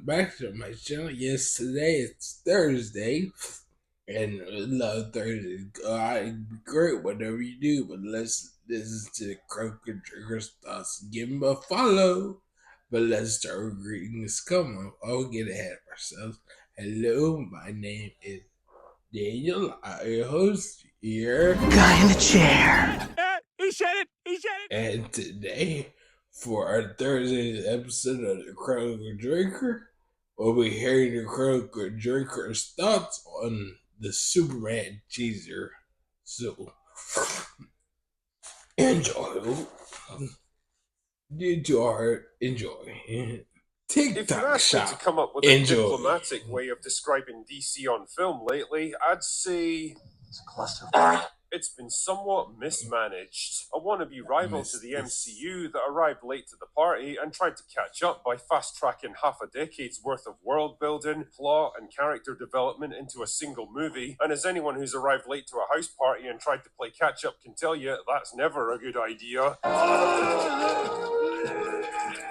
back to my channel. Yes, today it's Thursday, and I love Thursday. It'd be great whatever you do, but let's listen to the Crooked Trigger's thoughts. Give him a follow. But let's start with greetings. Come on, I'll get ahead of ourselves. Hello, my name is Daniel. I'm your host here. Guy in the chair. He said it! He said it! And today, for our Thursday episode of the Chronicle Drinker, we'll be hearing the Chronicle Drinker's thoughts on the Superman teaser. So, enjoy. Did your heart enjoy? If you TikTok asked me to shop. come up with a Enjoy. diplomatic way of describing DC on film lately, I'd say It's a cluster. it's been somewhat mismanaged. A wannabe rival to the MCU that arrived late to the party and tried to catch up by fast-tracking half a decade's worth of world building, plot, and character development into a single movie. And as anyone who's arrived late to a house party and tried to play catch-up can tell you, that's never a good idea.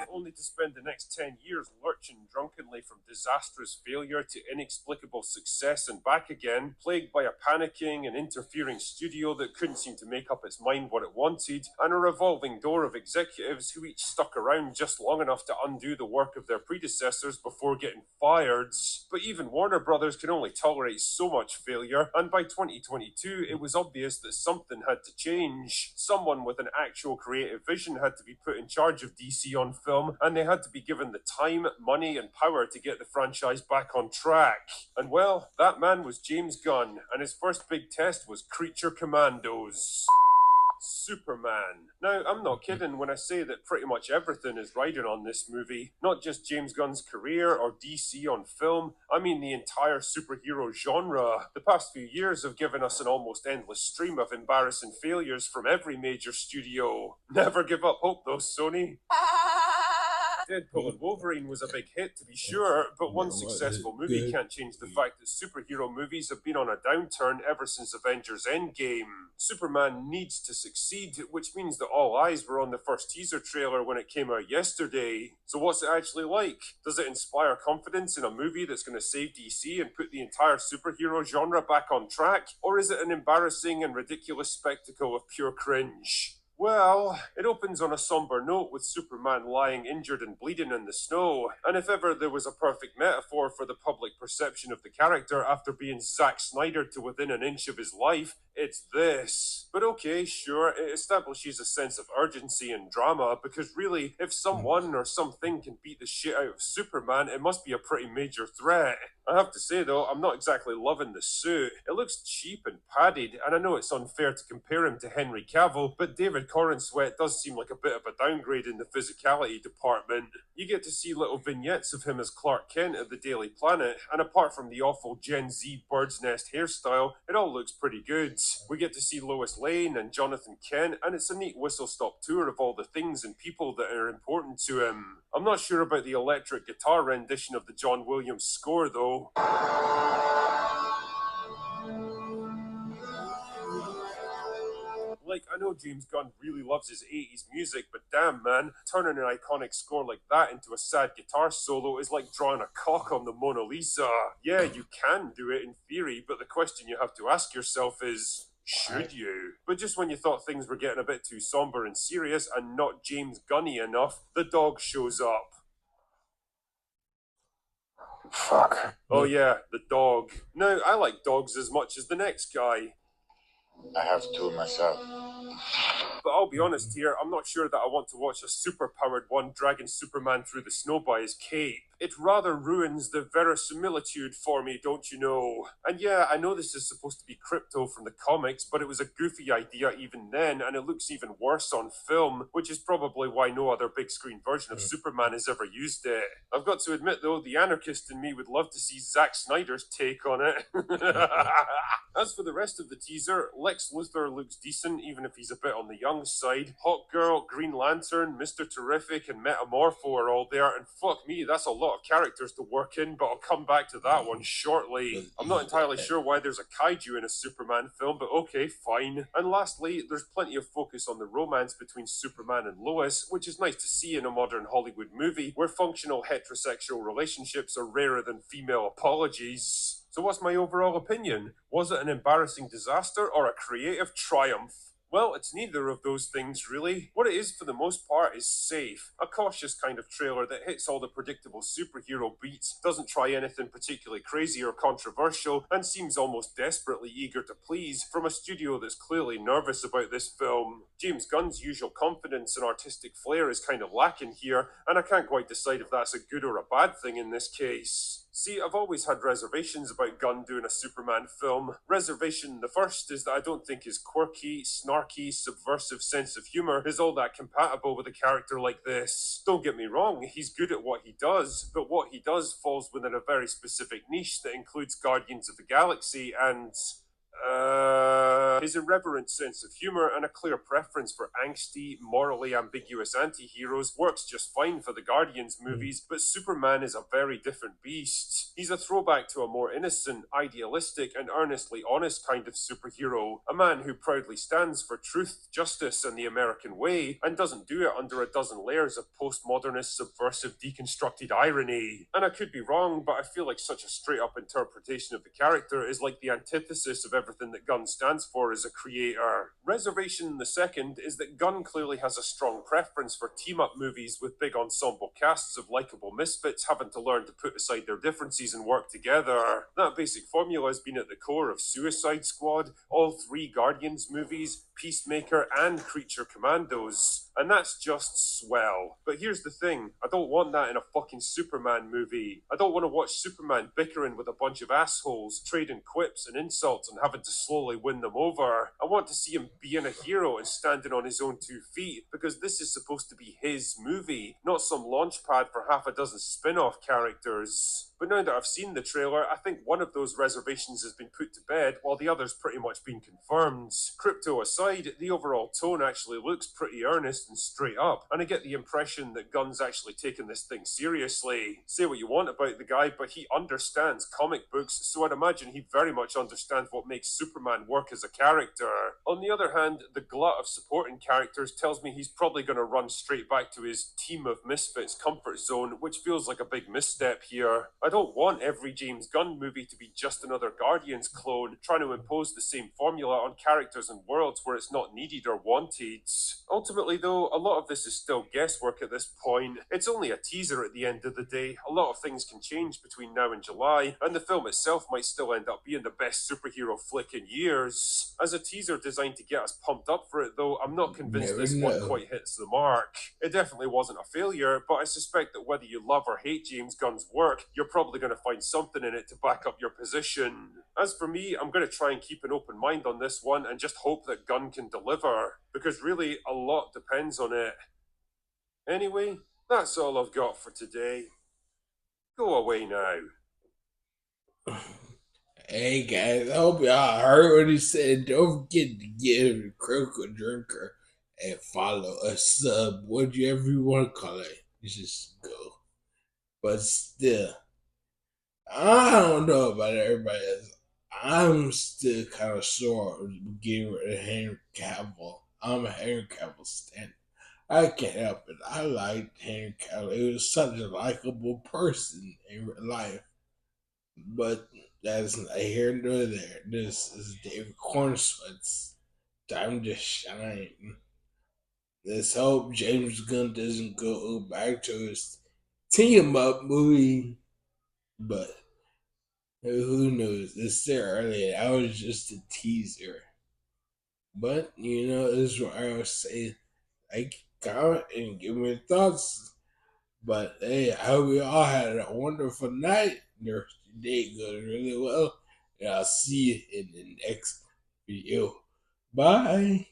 Only to spend the next 10 years lurching drunkenly from disastrous failure to inexplicable success and back again, plagued by a panicking and interfering studio that couldn't seem to make up its mind what it wanted, and a revolving door of executives who each stuck around just long enough to undo the work of their predecessors before getting fired. But even Warner Brothers can only tolerate so much failure, and by 2022 it was obvious that something had to change. Someone with an actual creative vision had to be put in charge of DC on film, and they had to be given the time, money, and power to get the franchise back on track. And well, that man was James Gunn, and his first big test was Creature Commandos. Superman. Now, I'm not kidding when I say that pretty much everything is riding on this movie. Not just James Gunn's career or DC on film, I mean the entire superhero genre. The past few years have given us an almost endless stream of embarrassing failures from every major studio. Never give up hope though, Sony. Deadpool and Wolverine was a big hit, to be sure, but one successful movie can't change the fact that superhero movies have been on a downturn ever since Avengers Endgame. Superman needs to succeed, which means that all eyes were on the first teaser trailer when it came out yesterday. So what's it actually like? Does it inspire confidence in a movie that's going to save DC and put the entire superhero genre back on track? Or is it an embarrassing and ridiculous spectacle of pure cringe? Well, it opens on a somber note with Superman lying injured and bleeding in the snow, and if ever there was a perfect metaphor for the public perception of the character after being Zack Snyder to within an inch of his life, it's this. But okay, sure, it establishes a sense of urgency and drama, because really, if someone or something can beat the shit out of Superman, it must be a pretty major threat. I have to say though, I'm not exactly loving the suit. It looks cheap and padded, and I know it's unfair to compare him to Henry Cavill, but David Corenswet does seem like a bit of a downgrade in the physicality department. You get to see little vignettes of him as Clark Kent at the Daily Planet, and apart from the awful Gen Z bird's nest hairstyle, it all looks pretty good. We get to see Lois Lane and Jonathan Kent, and it's a neat whistle-stop tour of all the things and people that are important to him. I'm not sure about the electric guitar rendition of the John Williams score though. Like, I know James Gunn really loves his 80s music, but damn man, turning an iconic score like that into a sad guitar solo is like drawing a cock on the Mona Lisa. Yeah, you can do it in theory, but the question you have to ask yourself is, should you? But just when you thought things were getting a bit too somber and serious and not James Gunny enough, the dog shows up. Fuck. Oh yeah, the dog. Now, I like dogs as much as the next guy. I have two myself. But I'll be honest here, I'm not sure that I want to watch a super-powered one dragging Superman through the snow by his cape. It rather ruins the verisimilitude for me, don't you know? And yeah, I know this is supposed to be crypto from the comics, but it was a goofy idea even then, and it looks even worse on film, which is probably why no other big-screen version of Superman has ever used it. I've got to admit, though, the anarchist in me would love to see Zack Snyder's take on it. As As for the rest of the teaser, Lex Luthor looks decent, even if he's a bit on the young side. Hawkgirl, Green Lantern, Mr. Terrific, and Metamorpho are all there, and fuck me, that's a lot of characters to work in, but I'll come back to that one shortly. I'm not entirely sure why there's a kaiju in a Superman film, but okay, fine. And lastly, there's plenty of focus on the romance between Superman and Lois, which is nice to see in a modern Hollywood movie, where functional heterosexual relationships are rarer than female apologies. So what's my overall opinion? Was it an embarrassing disaster or a creative triumph? Well, it's neither of those things, really. What it is, for the most part, is safe. A cautious kind of trailer that hits all the predictable superhero beats, doesn't try anything particularly crazy or controversial, and seems almost desperately eager to please, from a studio that's clearly nervous about this film. James Gunn's usual confidence and artistic flair is kind of lacking here, and I can't quite decide if that's a good or a bad thing in this case. See, I've always had reservations about Gunn doing a Superman film. Reservation the first is that I don't think his quirky, snarky, subversive sense of humour is all that compatible with a character like this. Don't get me wrong, he's good at what he does, but what he does falls within a very specific niche that includes Guardians of the Galaxy and his irreverent sense of humour and a clear preference for angsty, morally ambiguous anti-heroes works just fine for the Guardians movies, but Superman is a very different beast. He's a throwback to a more innocent, idealistic, and earnestly honest kind of superhero, a man who proudly stands for truth, justice, and the American way, and doesn't do it under a dozen layers of postmodernist, subversive, deconstructed irony. And I could be wrong, but I feel like such a straight-up interpretation of the character is like the antithesis of everything that Gunn stands for as a creator. Reservation the second is that Gunn clearly has a strong preference for team-up movies with big ensemble casts of likeable misfits having to learn to put aside their differences and work together. That basic formula has been at the core of Suicide Squad, all three Guardians movies, Peacemaker, and Creature Commandos. And that's just swell. But here's the thing, I don't want that in a fucking Superman movie. I don't want to watch Superman bickering with a bunch of assholes, trading quips and insults and having to slowly win them over. I want to see him being a hero and standing on his own 2 feet, because this is supposed to be his movie, not some launch pad for half a dozen spin-off characters. But now that I've seen the trailer, I think one of those reservations has been put to bed, while the other's pretty much been confirmed. Crypto aside, the overall tone actually looks pretty earnest and straight up, and I get the impression that Gunn's actually taking this thing seriously. Say what you want about the guy, but he understands comic books, so I'd imagine he very much understands what makes Superman work as a character. On the other hand, the glut of supporting characters tells me he's probably going to run straight back to his team of misfits comfort zone, which feels like a big misstep here. I don't want every James Gunn movie to be just another Guardians clone, trying to impose the same formula on characters and worlds where it's not needed or wanted. Ultimately though, a lot of this is still guesswork at this point. It's only a teaser at the end of the day. A lot of things can change between now and July, and the film itself might still end up being the best superhero flick in years. As a teaser designed to get us pumped up for it though, I'm not convinced this one quite hits the mark. It definitely wasn't a failure, but I suspect that whether you love or hate James Gunn's work, you're probably going to find something in it to back up your position. As for me, I'm going to try and keep an open mind on this one and just hope that Gunn can deliver, because really a lot depends on it. Anyway, that's all I've got for today. Go away now. Hey guys, I hope y'all heard what he said. Don't forget to give the Crooked Drinker and follow a sub, whatever you want to call it. Just go. But still, I don't know about everybody else. I'm still kind of sore of getting rid of Henry Cavill. I'm a Henry Cavill stan. I can't help it. I liked Henry Cavill. He was such a likable person in real life. But that's not here nor there. This is David Cornsweat's time to shine. Let's hope James Gunn doesn't go back to his team up movie. But who knows? It's still early. That was just a teaser. But, you know, this is what I would say. Like, comment, and give me your thoughts. But, hey, I hope you all had a wonderful night. Your day goes really well. And I'll see you in the next video. Bye.